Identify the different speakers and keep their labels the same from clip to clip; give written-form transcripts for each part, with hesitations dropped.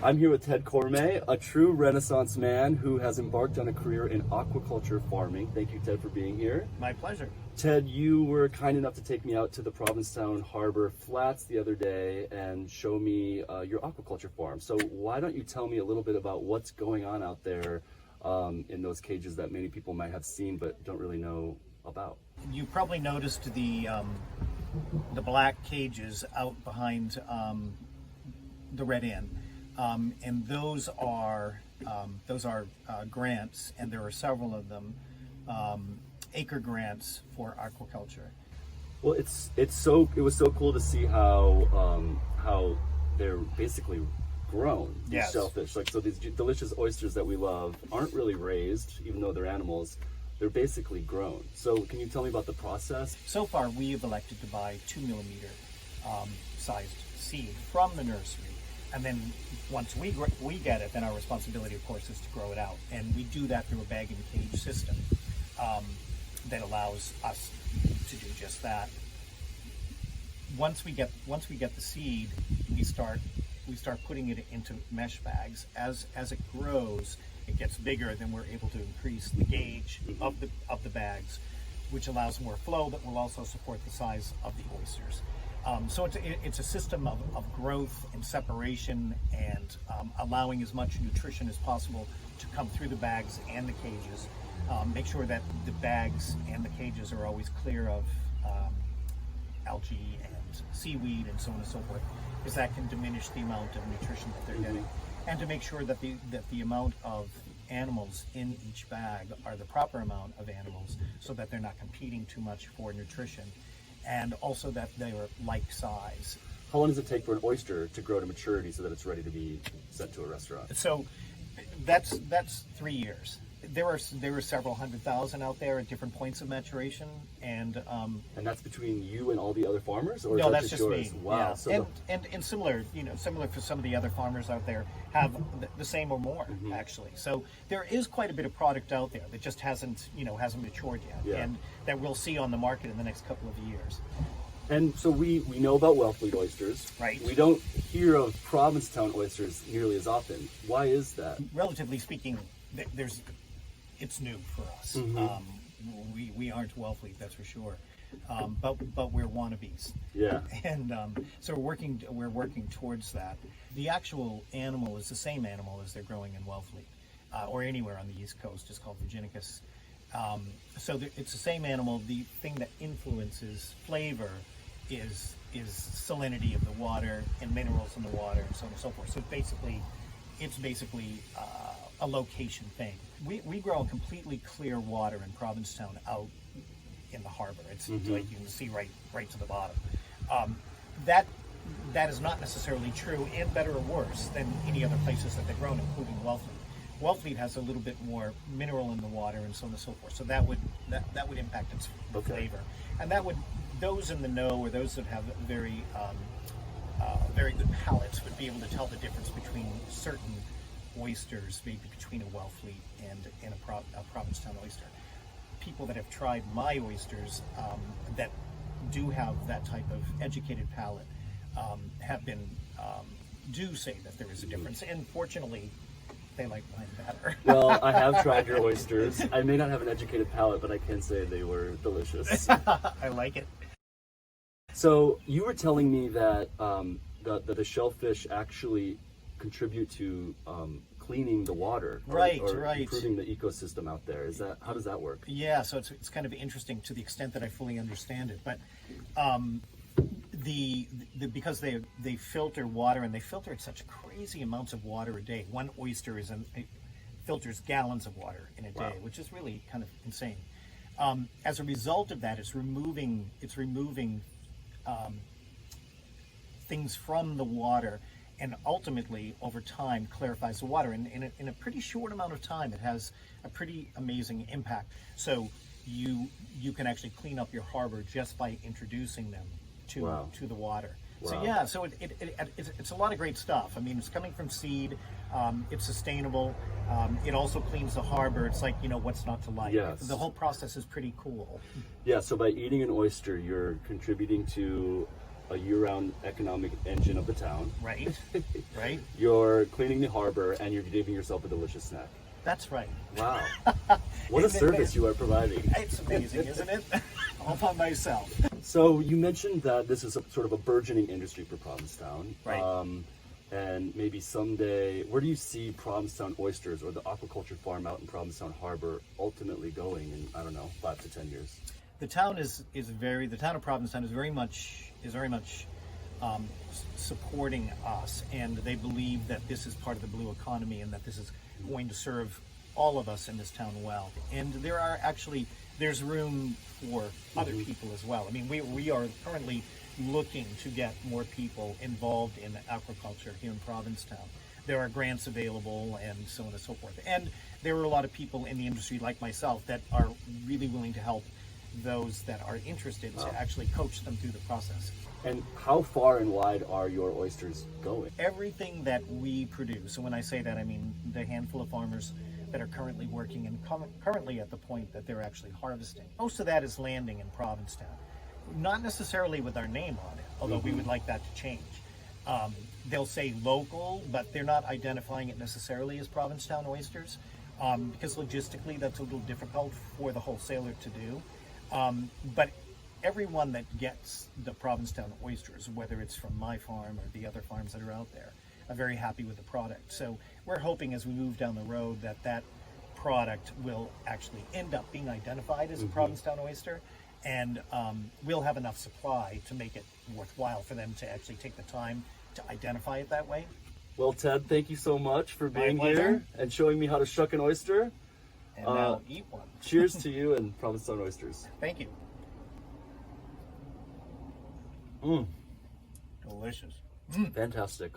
Speaker 1: I'm here with Ted Cormay, a true Renaissance man who has embarked on a career in aquaculture farming. Thank you, Ted, for being here.
Speaker 2: My pleasure.
Speaker 1: Ted, you were kind enough to take me out to the Provincetown Harbor Flats the other day and show me your aquaculture farm. So why don't you tell me a little bit about what's going on out there in those cages that many people might have seen but don't really know about?
Speaker 2: You probably noticed the black cages out behind the Red Inn. And those are grants, and there are several of them, acre grants for aquaculture.
Speaker 1: Well, it was so cool to see how they're basically grown. These
Speaker 2: Yes.
Speaker 1: shellfish, so these delicious oysters that we love aren't really raised, even though they're animals. They're basically grown. So can you tell me about the process?
Speaker 2: So far, we have elected to buy 2 millimeter sized seed from the nursery. And then once we get it, then our responsibility, of course, is to grow it out. And we do that through a bag and cage system that allows us to do just that. Once we get the seed, we start putting it into mesh bags. As it grows, it gets bigger. Then we're able to increase the gauge of the bags, which allows more flow that will also support the size of the oysters. So it's a system of growth and separation and allowing as much nutrition as possible to come through the bags and the cages. Make sure that the bags and the cages are always clear of algae and seaweed and so on and so forth, because that can diminish the amount of nutrition that they're getting. And to make sure that the amount of animals in each bag are the proper amount of animals, so that they're not competing too much for nutrition. And also that they are like size.
Speaker 1: How long does it take for an oyster to grow to maturity so that it's ready to be sent to a restaurant?
Speaker 2: So that's 3 years. There are several 100,000 out there at different points of maturation, and
Speaker 1: that's between you and all the other farmers, or
Speaker 2: no,
Speaker 1: is that
Speaker 2: that's just
Speaker 1: yours?
Speaker 2: me.
Speaker 1: Wow.
Speaker 2: Yeah.
Speaker 1: So
Speaker 2: and similar for some of the other farmers out there have the same or more actually. So there is quite a bit of product out there that just hasn't matured yet, and that we'll see on the market in the next couple of years.
Speaker 1: And so we know about Wellfleet oysters.
Speaker 2: Right.
Speaker 1: We don't hear of Provincetown oysters nearly as often. Why is that?
Speaker 2: Relatively speaking, it's new for us. We aren't Wellfleet, that's for sure. But we're wannabes.
Speaker 1: Yeah.
Speaker 2: And so we're working towards that. The actual animal is the same animal as they're growing in Wellfleet, or anywhere on the East Coast. It's called Virginicus. So it's the same animal. The thing that influences flavor is salinity of the water and minerals in the water and so on and so forth. So it's basically a location thing. We grow completely clear water in Provincetown out in the harbor. It's like you can see right to the bottom. That is not necessarily true, and better or worse than any other places that they've grown, including Wellfleet. Wellfleet has a little bit more mineral in the water and so on and so forth. So that would impact its flavor, and those in the know, or those that have very good palates, would be able to tell the difference between certain oysters, maybe between a Wellfleet and a Provincetown oyster. People that have tried my oysters that do have that type of educated palate do say that there is a difference, and fortunately they like mine better.
Speaker 1: Well, I have tried your oysters. I may not have an educated palate, but I can say they were delicious.
Speaker 2: I like it.
Speaker 1: So you were telling me that the shellfish actually contribute to cleaning the water, or improving the ecosystem out there. How does that work?
Speaker 2: Yeah, so it's kind of interesting to the extent that I fully understand it, but because they filter water, and they filter at such crazy amounts of water a day. One oyster filters gallons of water in a day, which is really kind of insane. As a result of that, it's removing things from the water, and ultimately over time clarifies the water. And in a pretty short amount of time, it has a pretty amazing impact. So you can actually clean up your harbor just by introducing them to the water. Wow. So yeah, so it's a lot of great stuff. I mean, it's coming from seed. It's sustainable. It also cleans the harbor. It's like, what's not to like?
Speaker 1: Yes.
Speaker 2: The whole process is pretty cool.
Speaker 1: Yeah, so by eating an oyster, you're contributing to a year-round economic engine of the town.
Speaker 2: Right, right.
Speaker 1: You're cleaning the harbor, and you're giving yourself a delicious snack.
Speaker 2: That's right.
Speaker 1: Wow. What a
Speaker 2: Isn't it
Speaker 1: service
Speaker 2: amazing?
Speaker 1: you are providing.
Speaker 2: It's amazing, isn't it? All by myself.
Speaker 1: So you mentioned that this is a sort of a burgeoning industry for Provincetown.
Speaker 2: Right.
Speaker 1: And maybe someday, where do you see Provincetown Oysters or the aquaculture farm out in Provincetown Harbor ultimately going in, I don't know, 5 to 10 years?
Speaker 2: The town the town of Provincetown is very much supporting us, and they believe that this is part of the blue economy and that this is going to serve all of us in this town well. And there's room for other people as well. I mean, we are currently looking to get more people involved in aquaculture here in Provincetown. There are grants available and so on and so forth. And there are a lot of people in the industry like myself that are really willing to help those that are interested to actually coach them through the process.
Speaker 1: And how far and wide are your oysters going?
Speaker 2: Everything that we produce, and when I say that, I mean the handful of farmers that are currently working and currently at the point that they're actually harvesting. Most of that is landing in Provincetown. Not necessarily with our name on it, although we would like that to change. They'll say local, but they're not identifying it necessarily as Provincetown Oysters, because logistically that's a little difficult for the wholesaler to do. But everyone that gets the Provincetown Oysters, whether it's from my farm or the other farms that are out there, are very happy with the product. So we're hoping as we move down the road that product will actually end up being identified as a Provincetown oyster, and we'll have enough supply to make it worthwhile for them to actually take the time to identify it that way.
Speaker 1: Well, Ted, thank you so much for being
Speaker 2: pleasure.
Speaker 1: here and showing me how to shuck an oyster.
Speaker 2: And now eat one.
Speaker 1: Cheers to you and Provincetown Oysters.
Speaker 2: Thank you.
Speaker 1: Mm,
Speaker 2: Delicious.
Speaker 1: fantastic.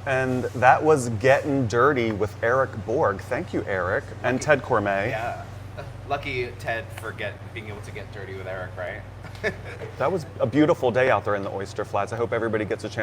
Speaker 3: And that was Getting Dirty with Erik Borg. Thank you, Erik. And Ted Cormay.
Speaker 4: Yeah. Lucky Ted for being able to get dirty with Erik, right?
Speaker 3: That was a beautiful day out there in the oyster flats. I hope everybody gets a chance